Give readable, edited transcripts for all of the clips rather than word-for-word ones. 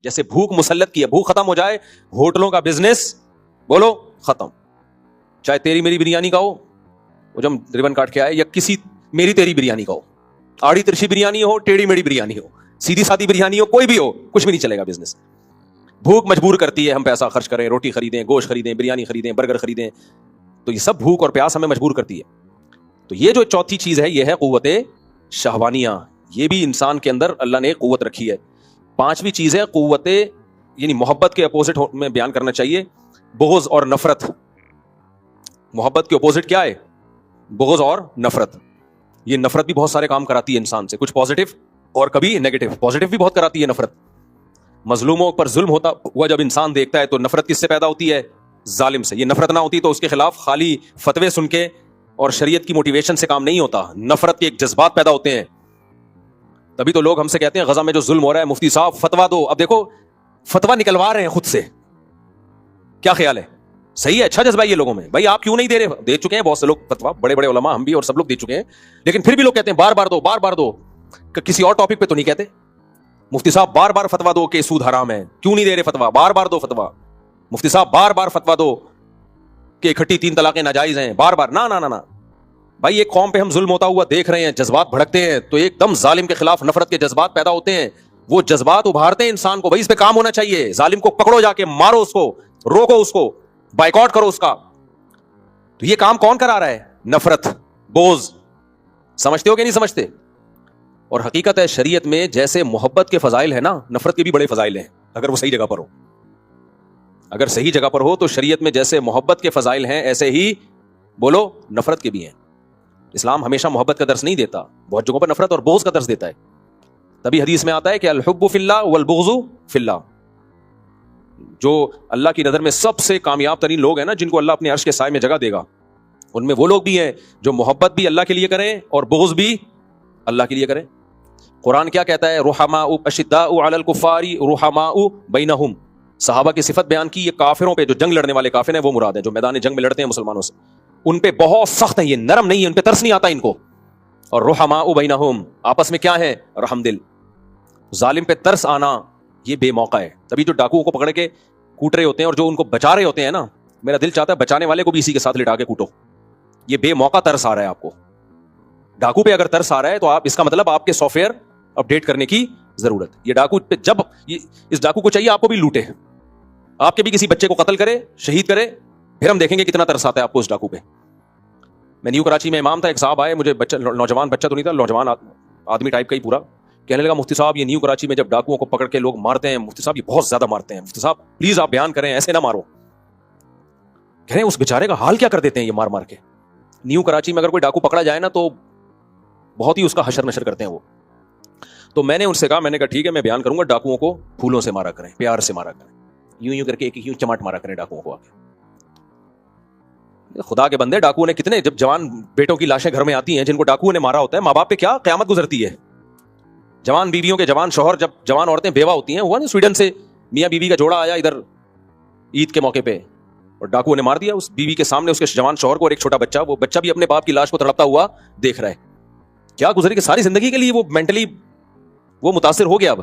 جیسے بھوک مسلط کی ہے, بھوک ختم ہو جائے, ہوٹلوں کا بزنس بولو ختم. چاہے تیری میری بریانی کا ہو, وہ جو ہم ریبن کاٹ کے آئے, یا کسی میری تیری بریانی کا ہو, آڑی ترچی بریانی ہو, ٹیڑھی میڑھی بریانی ہو, سیدھی سادھی بریانی ہو, کوئی بھی ہو, کچھ بھی نہیں چلے گا بزنس. بھوک مجبور کرتی ہے ہم پیسہ خرچ کریں, روٹی خریدیں, گوشت خریدیں, بریانی خریدیں, برگر خریدیں, تو یہ سب بھوک اور پیاس ہمیں مجبور کرتی ہے. تو یہ جو چوتھی چیز ہے یہ ہے قوت شہوانیہ, یہ بھی انسان کے اندر اللہ نے قوت رکھی ہے. پانچویں چیز ہے قوت, یعنی محبت کے اپوزٹ میں بیان کرنا چاہیے, بغض اور نفرت. محبت کے اپوزٹ کیا ہے؟ بغض اور نفرت. یہ نفرت بھی بہت سارے کام کراتی ہے انسان سے, کچھ پازیٹو اور کبھی نیگیٹو. پازیٹو بھی بہت کراتی ہے نفرت. مظلوموں پر ظلم ہوتا ہوا جب انسان دیکھتا ہے تو نفرت کس سے پیدا ہوتی ہے؟ ظالم سے. یہ نفرت نہ ہوتی تو اس کے خلاف خالی فتوے سن کے اور شریعت کی موٹیویشن سے کام نہیں ہوتا. نفرت کے ایک جذبات پیدا ہوتے ہیں. تبھی تو لوگ ہم سے کہتے ہیں غزہ میں جو ظلم ہو رہا ہے مفتی صاحب فتوا دو. اب دیکھو فتوا نکلوا رہے ہیں خود سے, کیا خیال ہے؟ صحیح ہے, اچھا جذبہ ہے یہ لوگوں میں. بھائی آپ کیوں نہیں دے رہے؟ دے چکے ہیں بہت سے لوگ فتوا, بڑے بڑے علماء, ہم بھی اور سب لوگ دے چکے ہیں, لیکن پھر بھی لوگ کہتے ہیں بار بار دو, بار بار دو. کسی اور ٹاپک پہ تو نہیں کہتے مفتی صاحب بار بار فتوا دو کہ سود حرام ہے, کیوں نہیں دے رہے فتوا؟ بار بار دو فتوا. مفتی صاحب بار بار فتوا دو کہ اکٹھی 3 طلاقیں ناجائز ہیں, بار بار. نہ نہ نہ بھائی, ایک قوم پہ ہم ظلم ہوتا ہوا دیکھ رہے ہیں, جذبات بھڑکتے ہیں تو ایک دم ظالم کے خلاف نفرت کے جذبات پیدا ہوتے ہیں. وہ جذبات ابھارتے ہیں انسان کو, بھائی اس پہ کام ہونا چاہیے, ظالم کو پکڑو, جا کے مارو اس کو, روکو اس کو, بائیکاٹ کرو اس کا. تو یہ کام کون کرا رہا ہے؟ نفرت, بغض. سمجھتے ہو کہ نہیں سمجھتے؟ اور حقیقت ہے شریعت میں جیسے محبت کے فضائل ہیں نا, نفرت کے بھی بڑے فضائل ہیں, اگر وہ صحیح جگہ پر ہو. اگر صحیح جگہ پر ہو تو شریعت میں جیسے محبت کے فضائل ہیں ایسے ہی بولو نفرت کے بھی ہیں. اسلام ہمیشہ محبت کا درس نہیں دیتا, بہت جگہوں پر نفرت اور بغض کا درس دیتا ہے. تبھی حدیث میں آتا ہے کہ الحب فی اللہ والبغض فی اللہ. جو اللہ کی نظر میں سب سے کامیاب ترین لوگ ہیں نا, جن کو اللہ اپنے عرش کے سائے میں جگہ دے گا, ان میں وہ لوگ بھی ہیں جو محبت بھی اللہ کے لیے کریں اور بغض بھی اللہ کے لیے کریں. قرآن کیا کہتا ہے؟ رحماء اشداء علی الکفار رحماء بینہم. صحابہ کی صفت بیان کی, یہ کافروں پہ, جو جنگ لڑنے والے کافر ہیں وہ مراد ہیں, جو میدان جنگ میں لڑتے ہیں مسلمانوں سے, ان پہ بہت سخت ہیں, یہ نرم نہیں ہے, ان پہ ترس نہیں آتا ان کو. اور رحماء بینہم, آپس میں کیا ہے؟ رحم دل. ظالم پہ ترس آنا یہ بے موقع ہے. تبھی جو ڈاکوؤں کو پکڑ کے کوٹ رہے ہوتے ہیں اور جو ان کو بچا رہے ہوتے ہیں نا, میرا دل چاہتا ہے بچانے والے کو بھی اسی کے ساتھ لٹا کے کوٹو. یہ بے موقع ترس آ رہا ہے آپ کو. ڈاکو پہ اگر ترس آ رہا ہے تو آپ, اس کا مطلب آپ کے سافٹ ویئر اپڈیٹ کرنے کی ضرورت. یہ ڈاکو پہ جب اس ڈاکو کو چاہیے آپ کو بھی لوٹے, آپ کے بھی کسی بچے کو قتل کرے, شہید کرے, پھر ہم دیکھیں گے کتنا ترس آتا ہے آپ کو اس ڈاکو پہ. میں نیو کراچی میں امام تھا, ایک صاحب آئے, مجھے نوجوان بچہ تو نہیں تھا, نوجوان آدمی ٹائپ کا ہی پورا, کہنے لگا مفتی صاحب یہ نیو کراچی میں جب ڈاکوؤں کو پکڑ کے لوگ مارتے ہیں مفتی صاحب یہ بہت زیادہ مارتے ہیں, مفتی صاحب پلیز آپ بیان کریں, ایسے نہ مارو. کہہ رہے ہیں اس بیچارے کا حال کیا کر دیتے ہیں یہ مار مار کے. نیو کراچی میں اگر کوئی ڈاکو پکڑا جائے نا تو بہت ہی اس کا حشر نشر کرتے ہیں وہ. تو میں نے ان سے کہا, میں نے کہا ٹھیک ہے میں بیان کروں گا, ڈاکوؤں کو پھولوں سے مارا کریں, پیار سے مارا کریں, یوں کر کے ایک یوں چماٹ مارا کریں ڈاکوؤں کو. خدا کے بندے, ڈاکوؤں نے کتنے, جب جوان بیٹوں کی لاشیں گھر میں آتی ہیں جن کو ڈاکوؤں نے مارا ہوتا ہے, ماں باپ پہ کیا قیامت گزرتی ہے. جوان بیویوں کے جوان شوہر, جب جوان عورتیں بیوہ ہوتی ہیں, ہوا نا سویڈن سے میاں بیوی کا جوڑا آیا ادھر عید کے موقع پہ, اور ڈاکوؤں نے مار دیا اس بیوی کے سامنے اس کے جوان شوہر کو, اور ایک چھوٹا بچہ, وہ بچہ بھی اپنے باپ کی لاش کو تڑپتا ہوا دیکھ رہا ہے. کیا گزری کہ ساری زندگی کے لیے وہ مینٹلی وہ متاثر ہو گیا. اب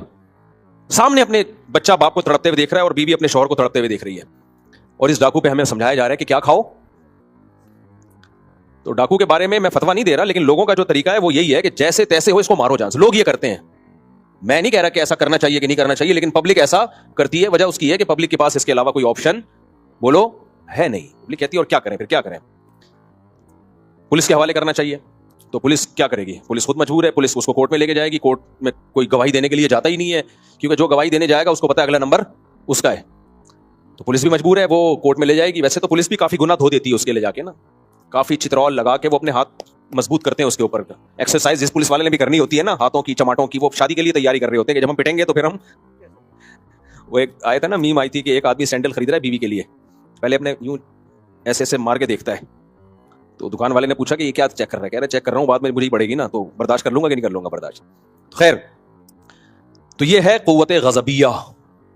سامنے اپنے بچہ باپ کو تڑپتے ہوئے دیکھ رہا ہے اور بیوی اپنے شوہر کو تڑپتے ہوئے دیکھ رہی ہے. اور اس ڈاکو پہ ہمیں سمجھایا جا رہا ہے کہ کیا کھاؤ. تو ڈاکو کے بارے میں فتوا نہیں دے رہا, لیکن لوگوں کا جو طریقہ ہے وہ یہی ہے کہ جیسے تیسے ہو اس کو مارو جان سے. لوگ یہ کرتے ہیں, میں نہیں کہہ رہا کہ ایسا کرنا چاہیے کہ نہیں کرنا چاہیے, لیکن پبلک ایسا کرتی ہے. وجہ اس کی ہے کہ پبلک کے پاس اس کے علاوہ کوئی آپشن بولو ہے نہیں. پبلک کہتی ہے اور کیا کریں, پھر کیا کریں, پولیس کے حوالے کرنا چاہیے. تو پولیس کیا کرے گی؟ پولیس خود مجبور ہے, پولیس اس کو کورٹ میں لے کے جائے گی. کورٹ میں کوئی گواہی دینے کے لیے جاتا ہی نہیں ہے, کیونکہ جو گواہی دینے جائے گا اس کو پتا ہے اگلا نمبر اس کا ہے. تو پولیس بھی مجبور ہے, وہ کورٹ میں لے جائے گی. ویسے تو پولیس بھی کافی گنا دھو دیتی ہے اس کے لے جا کے نا, کافی چترول لگا کے وہ اپنے ہاتھ مضبوط کرتے ہیں اس کے اوپر. ایکسرسائز جس پولیس والے نے بھی کرنی ہوتی ہے نا ہاتھوں کی, چماٹوں کی, وہ شادی کے لیے تیاری کر رہے ہوتے ہیں کہ جب ہم پٹیں گے تو پھر ہم. وہ ایک آیا تھا نا, میم آئی تھی کہ ایک آدمی سینڈل خرید رہا ہے بیوی کے لیے, پہلے اپنے یوں ایسے ایسے مار کے دیکھتا ہے. تو دکان والے نے پوچھا کہ یہ کیا چیک کر رہا ہے؟ کہہ رہا ہے چیک کر رہا ہوں, بعد میں مجھے ہی پڑے گی نا, تو برداشت کر لوں گا کہ نہیں کر لوں گا برداشت. خیر, تو یہ ہے قوت غضبیہ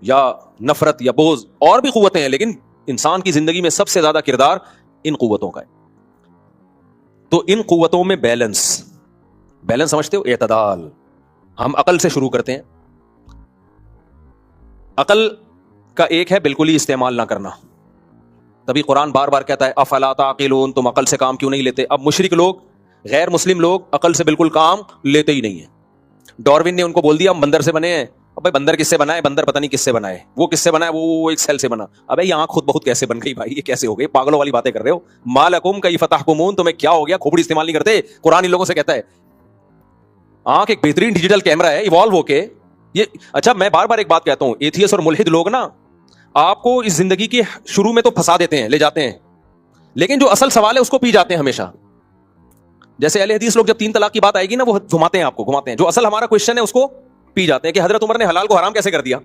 یا نفرت یا بغض. اور بھی قوتیں ہیں, لیکن انسان کی زندگی میں سب سے زیادہ کردار ان قوتوں کا ہے. تو ان قوتوں میں بیلنس سمجھتے ہو, اعتدال. ہم عقل سے شروع کرتے ہیں. عقل کا ایک ہے بالکل ہی استعمال نہ کرنا. تبھی قرآن بار بار کہتا ہے افلا تعقلون, تم عقل سے کام کیوں نہیں لیتے. اب مشرک لوگ, غیر مسلم لوگ عقل سے بالکل کام لیتے ہی نہیں ہیں. ڈاروین نے ان کو بول دیا ہم بندر سے بنے ہیں. ابے بندر کس سے بنا ہے؟ بندر پتہ نہیں کس سے بنا ہے. وہ کس سے بنا ہے؟ وہ ایک سیل سے بنا. ابے یہ آنکھ خود بخود کیسے بن گئی بھائی؟ یہ کیسے ہو گئی؟ پاگلوں والی باتیں کر رہے ہو. مالکم کیف تحکمون, تمہیں کیا ہو گیا؟ کھوپڑی استعمال نہیں کرتے. قرآن ان لوگوں سے کہتا ہے آنکھ ایک بہترین ڈیجیٹل کیمرہ ہے ایوالو ہو کے. یہ اچھا میں بار بار ایک بات کہتا ہوں, ایتھیس اور ملحد لوگ نا آپ کو اس زندگی کے شروع میں تو پھنسا دیتے ہیں, لے جاتے ہیں, لیکن جو اصل سوال ہے اس کو پی جاتے ہیں ہمیشہ. جیسے اہل حدیث لوگ جب 3 طلاق کی بات آئے گی نا وہ گھماتے ہیں, آپ کو گھماتے ہیں. جو اصل ہمارا کویشچن ہے اس کو پی جاتے ہیں کہ حضرت عمر نے حلال کو حرام کیسے کر دیا.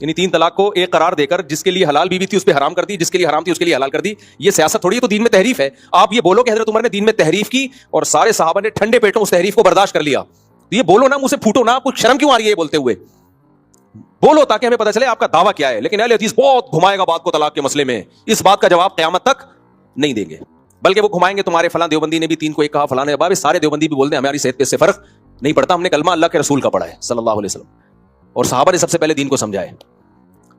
یعنی 3 طلاق کو ایک قرار دے کر جس کے لیے حلال بیوی تھی اس پہ حرام کر دی, جس کے لیے حرام تھی اس کے لیے حلال کر دی. یہ سیاست تھوڑی ہے, تو دین میں تحریف ہے. آپ یہ بولو کہ حضرت عمر نے دین میں تحریف کی اور سارے صحابہ نے ٹھنڈے پیٹوں اس تحریف کو برداشت کر لیا. تو یہ بولو نا, منہ سے پھوٹو نا. آپ کو شرم کیوں آ رہی ہے یہ بولتے ہوئے؟ بولو تاکہ ہمیں پتہ چلے آپ کا دعویٰ کیا ہے. لیکن اہل حدیث بہت گھمائے گا بات کو طلاق کے مسئلے میں. اس بات کا جواب قیامت تک نہیں دیں گے, بلکہ وہ گھمائیں گے تمہارے فلاں دیوبندی نے بھی 3 کو ایک کہا, فلاں نے بابے سارے دیوبندی بھی بولتے ہیں ہماری صحت پہ اس سے فرق نہیں پڑتا, ہم نے کلمہ اللہ کے رسول کا پڑھا ہے صلی اللہ علیہ وسلم, اور صحابہ نے سب سے پہلے دین کو سمجھا ہے.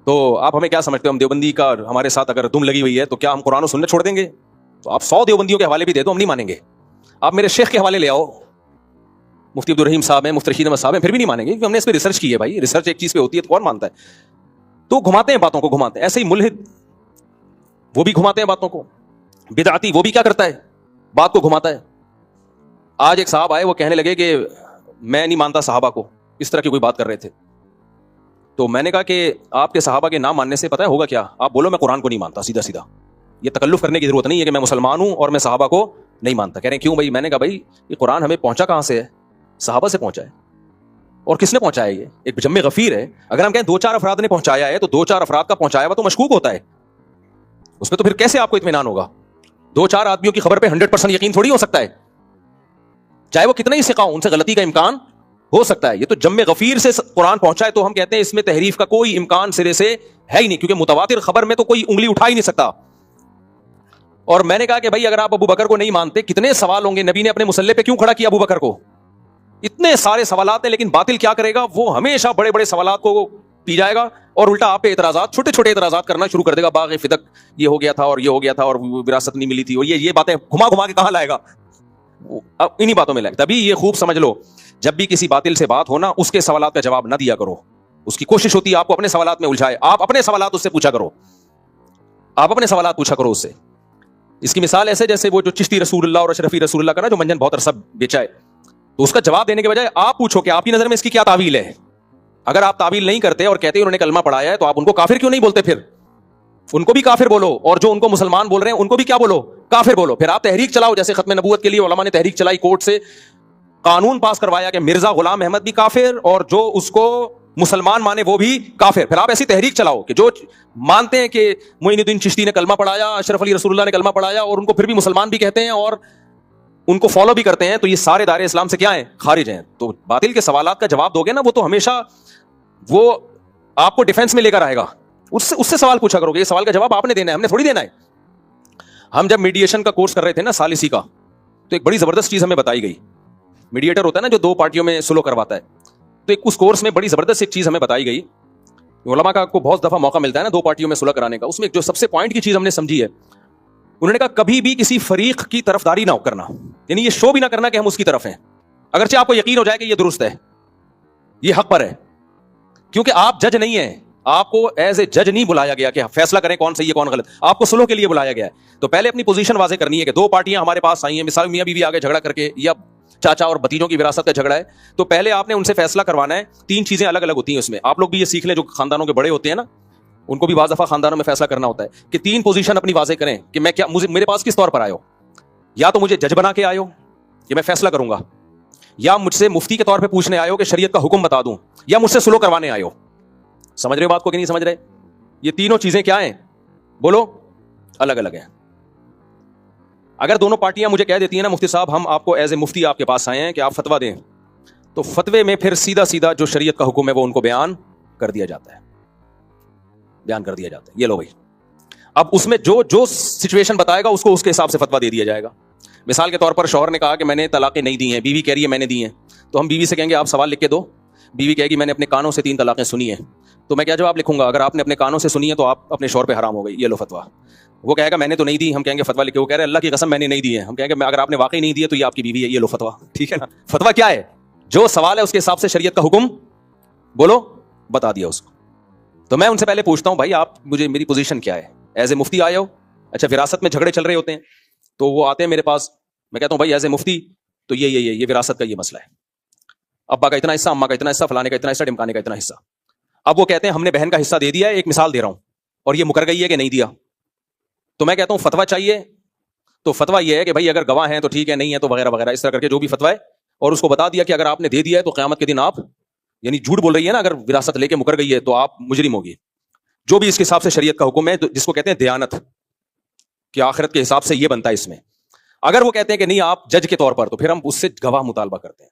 تو آپ ہمیں کیا سمجھتے ہو؟ ہم دیوبندی کا ہمارے ساتھ اگر دم لگی ہوئی ہے تو کیا ہم قرآن و سنت چھوڑ دیں گے؟ تو آپ 100 دیوبندیوں کے حوالے بھی دے دو, ہم نہیں مانیں گے. آپ میرے شیخ کے حوالے لے آؤ, مفتی عبدالرحیم صاحب ہیں, مفتی رشید احمد صاحب ہیں, پھر بھی نہیں مانیں گے کیونکہ ہم نے اس پہ ریسرچ کی ہے. بھائی ریسرچ ایک چیز پہ ہوتی ہے تو کون مانتا ہے؟ تو گھماتے ہیں باتوں کو, گھماتے ہیں. ایسے ہی ملحد وہ بھی گھماتے ہیں باتوں کو. بدعتی وہ بھی کیا کرتا ہے؟ بات کو گھماتا ہے. آج ایک صاحب آئے, وہ کہنے لگے کہ میں نہیں مانتا صحابہ کو, اس طرح کی کوئی بات کر رہے تھے. تو میں نے کہا کہ آپ کے صحابہ کے نام ماننے سے پتہ ہے ہوگا کیا؟ آپ بولو میں قرآن کو نہیں مانتا, سیدھا سیدھا. یہ تکلف کرنے کی ضرورت نہیں ہے کہ میں مسلمان ہوں اور میں صحابہ کو نہیں مانتا. کہہ رہے ہیں کیوں بھائی؟ میں نے کہا بھائی یہ قرآن ہمیں پہنچا کہاں سے ہے؟ صحابہ سے پہنچا ہے. اور کس نے پہنچایا؟ یہ ایک جم غفیر ہے. اگر ہم کہیں 2-4 افراد نے پہنچایا ہے تو 2-4 افراد کا پہنچایا ہوا تو مشکوک ہوتا ہے. اس میں تو پھر کیسے آپ کو اطمینان ہوگا؟ 2-4 آدمیوں کی خبر پہ 100% یقین تھوڑی ہو سکتا ہے, چاہے وہ کتنا ہی ثقہ ہو, ان سے غلطی کا امکان ہو سکتا ہے. یہ تو جم غفیر سے قرآن پہنچا ہے تو ہم کہتے ہیں اس میں تحریف کا کوئی امکان سرے سے ہے ہی نہیں, کیونکہ متواتر خبر میں تو کوئی انگلی اٹھا ہی نہیں سکتا. اور میں نے کہا کہ بھائی اگر آپ ابو بکر کو نہیں مانتے, کتنے سوال ہوں گے, نبی نے اپنے مسلح پہ کیوں کھڑا کیا ابو بکر کو؟ اتنے سارے سوالات ہیں, لیکن باطل کیا کرے گا؟ وہ ہمیشہ بڑے بڑے سوالات کو پی جائے گا اور الٹا آپ پہ اعتراضات, چھوٹے چھوٹے اعتراضات کرنا شروع کر دے گا. باغ فدق یہ ہو گیا تھا اور یہ ہو گیا تھا اور وراثت نہیں ملی تھی, اور یہ باتیں گھما گھما کے کہاں لائے گا؟ اب انہی باتوں میں لائے. تبھی یہ خوب سمجھ لو, جب بھی کسی باطل سے بات ہونا اس کے سوالات کا جواب نہ دیا کرو. اس کی کوشش ہوتی ہے آپ کو اپنے سوالات میں الجھائے. آپ اپنے سوالات اس سے پوچھا کرو, آپ اپنے سوالات پوچھا کرو اس سے. اس کی مثال ایسے جیسے وہ جو چشتی رسول اللہ اور اشرفی رسول اللہ کا نا جو منجن بہت عرصہ بیچا ہے, تو اس کا جواب دینے کے بجائے آپ پوچھو کہ آپ کی نظر میں اس کی کیا تعویل ہے. اگر آپ تعویل نہیں کرتے اور کہتے ہیں انہوں نے کلمہ پڑھایا ہے, تو آپ ان کو کافر کیوں نہیں بولتے؟ پھر ان کو بھی کافر بولو, اور جو ان کو مسلمان بول رہے ہیں ان کو بھی کیا بولو؟ کافر بولو. پھر آپ تحریک چلاؤ, جیسے ختم نبوت کے لیے علماء نے تحریک چلائی, کورٹ سے قانون پاس کروایا کہ مرزا غلام احمد بھی کافر اور جو اس کو مسلمان مانے وہ بھی کافر. پھر آپ ایسی تحریک چلاؤ کہ جو مانتے ہیں کہ معین الدین چشتی نے کلمہ پڑھایا, اشرف علی رسول اللہ نے کلمہ پڑھایا, اور ان کو پھر بھی مسلمان بھی کہتے ہیں اور ان کو فالو بھی کرتے ہیں, تو یہ سارے دائرے اسلام سے کیا ہیں؟ خارج ہیں. تو باطل کے سوالات کا جواب دو گے نا, وہ تو ہمیشہ وہ آپ کو ڈیفینس میں لے کر آئے گا. اس سے سوال پوچھا کرو گے, یہ سوال کا جواب آپ نے دینا ہے, ہم نے تھوڑی دینا ہے. ہم جب میڈیشن کا کورس کر رہے تھے نا ثالثی کا, تو ایک بڑی زبردست چیز ہمیں بتائی گئی. میڈیٹر ہوتا ہے نا جو 2 پارٹیوں میں سلو کرواتا ہے, تو ایک اس کورس میں بڑی زبردست ایک چیز ہمیں بتائی گئی. علماء کا کو بہت دفعہ موقع ملتا ہے نا 2 پارٹیوں میں صلح کرانے کا. اس میں جو سب سے پوائنٹ کی چیز ہم نے سمجھی ہے, انہوں نے کہا کبھی بھی کسی فریق کی طرفداری نہ کرنا, یعنی یہ شو بھی نہ کرنا کہ ہم اس کی طرف ہیں, اگرچہ آپ کو یقین ہو جائے کہ یہ درست ہے, یہ حق پر ہے. کیونکہ آپ جج نہیں ہیں, آپ کو ایز اے جج نہیں بلایا گیا کہ فیصلہ کریں کون صحیح ہے کون غلط, آپ کو صلح کے لیے بلایا گیا ہے. تو پہلے اپنی پوزیشن واضح کرنی ہے کہ 2 پارٹیاں ہمارے پاس آئی ہیں, مثال میاں بیوی آگے جھگڑا کر کے, یا چاچا اور بھتیجوں کی وراثت کا جھگڑا ہے, تو پہلے آپ نے ان سے فیصلہ کروانا ہے. 3 چیزیں الگ الگ ہوتی ہیں اس میں, آپ لوگ بھی یہ سیکھ لیں جو خاندانوں کے بڑے ہوتے ہیں نا, ان کو بھی بعض دفعہ خاندانوں میں فیصلہ کرنا ہوتا ہے کہ 3 پوزیشن اپنی واضح کریں کہ میں کیا, میرے پاس کس طور پر آئے ہو. یا تو مجھے جج بنا کے آئے ہو کہ میں فیصلہ کروں گا, یا مجھ سے مفتی کے طور پہ پوچھنے آئے ہو کہ شریعت کا حکم بتا دوں, یا مجھ سے صلح کروانے آئے ہو. سمجھ رہے ہو بات کو کہ نہیں سمجھ رہے؟ یہ تینوں چیزیں کیا ہیں بولو؟ الگ الگ ہیں. اگر دونوں پارٹیاں مجھے کہہ دیتی ہیں نا مفتی صاحب ہم آپ کو ایز اے مفتی آپ کے پاس آئے ہیں کہ آپ فتویٰ دیں, تو فتوے میں پھر سیدھا سیدھا جو شریعت کا حکم ہے وہ ان کو بیان کر دیا جاتا ہے, بیان کر دیا جاتا ہے. یہ لو بھائی, اب اس میں جو سچویشن بتائے گا اس کو اس کے حساب سے فتویٰ دے دیا جائے گا. مثال کے طور پر شوہر نے کہا کہ میں نے طلاقیں نہیں دی ہیں, بیوی کہہ رہی ہے میں نے دی ہیں, تو ہم بیوی سے کہیں گے آپ سوال لکھ کے دو. بیوی کہے گی میں نے اپنے کانوں سے 3 طلاقیں سنی ہیں. تو میں کیا جواب لکھوں گا؟ اگر آپ نے اپنے کانوں سے سنی ہے تو آپ اپنے شوہر پہ حرام ہو گئی، یہ لو فتوا۔ وہ کہے گا میں نے تو نہیں دی، ہم کہیں گے فتوا لکھے، وہ کہہ رہے اللہ کی قسم میں نے نہیں دی ہے، ہم کہیں گے اگر آپ نے واقعی نہیں دی ہے تو یہ آپ کی بیوی ہے، یہ لو فتوا، ٹھیک ہے نا؟ فتوا کیا ہے؟ جو سوال ہے اس کے حساب سے شریعت کا حکم بولو، بتا دیا اس کو۔ تو میں ان سے پہلے پوچھتا ہوں بھائی آپ مجھے، میری پوزیشن کیا ہے؟ ایز اے مفتی آئے ہو؟ اچھا وراثت میں جھگڑے چل رہے ہوتے ہیں تو وہ آتے ہیں میرے پاس، میں کہتا ہوں بھائی ایز اے مفتی تو یہ وراثت کا یہ مسئلہ ہے، ابا کا اتنا حصہ، اماں کا اتنا حصہ، فلانے کا اتنا حصہ، ڈمکانے کا اتنا حصہ۔ اب وہ کہتے ہیں ہم نے بہن کا حصہ دے دیا ہے، ایک مثال دے رہا ہوں، اور یہ مکر گئی ہے کہ نہیں دیا، تو میں کہتا ہوں فتوا چاہیے، تو فتوا یہ ہے کہ بھائی اگر گواہ ہیں تو ٹھیک ہے، نہیں ہے تو وغیرہ وغیرہ، اس طرح کر کے جو بھی فتوا ہے، اور اس کو بتا دیا کہ اگر آپ نے دے دیا ہے تو قیامت کے دن آپ، یعنی جھوٹ بول رہی ہے نا، اگر وراثت لے کے مکر گئی ہے تو آپ مجرم ہوگی، جو بھی اس کے حساب سے شریعت کا حکم ہے جس کو کہتے ہیں دیانت، کہ آخرت کے حساب سے یہ بنتا ہے اس میں۔ اگر وہ کہتے ہیں کہ نہیں آپ جج کے طور پر، تو پھر ہم اس سے گواہ مطالبہ کرتے ہیں۔